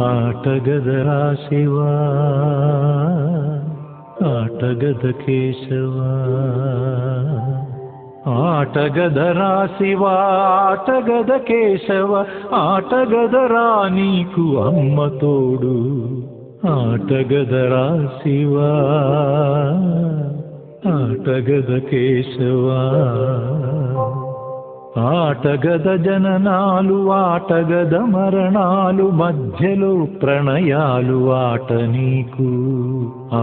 ఆటగదరా శివా ఆటగద కేశవా ఆటగదరా శివా ఆటగద కేశవ ఆటగదరా నీకు అమ్మ తోడు ఆటగదరా శివా ఆటగద కేశవా ఆటగద జననాలు ఆటగద మరణాలు మధ్యలో ప్రణయాలు ఆట నీకు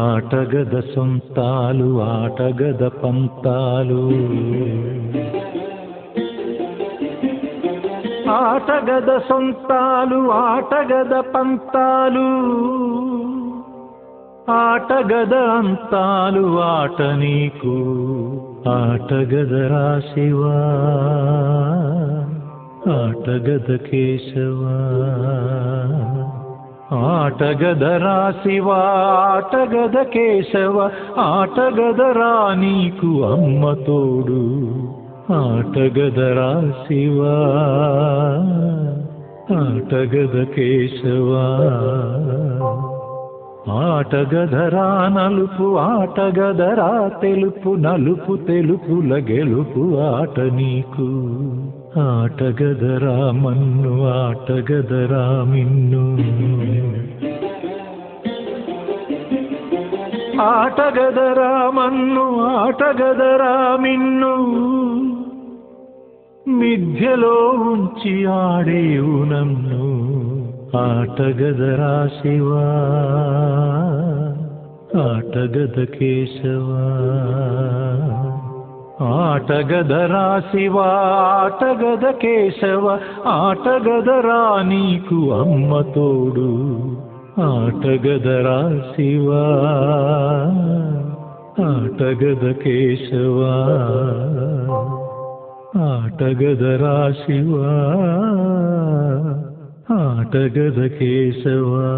ఆటగద సొంతాలు ఆటగద పంతాలు ఆటగద సొంతాలు ఆటగద పంతాలు ఆటగద అంతాలు ఆట నీకు ఆటగదరా శివా ఆటగద కేశవా ఆటగదరా శివా ఆటగద కేశవ ఆటగదరా నీకు అమ్మ తోడు ఆటగదరా శివా ఆటగద కేశవా ఆటగదరా నలుపు ఆటగదరా తెలుపు నలుపు తెలుపుల గెలుపు ఆట నీకు ఆటగదరా మన్ను ఆటగదరా మిన్ను ఆటగదరా మన్ను ఆటగదరా మిన్ను మిథ్యలో ఉంచి ఆడేవు నన్ను ఆటగదరా శివా ఆటగద కేశవా ఆటగదరా శివా ఆటగద కేశవ ఆటగదరా నీకు అమ్మ తోడు ఆటగదరా శివా ఆటగద కేశవా ఆటగదరా శివా ఆటగద కేశవా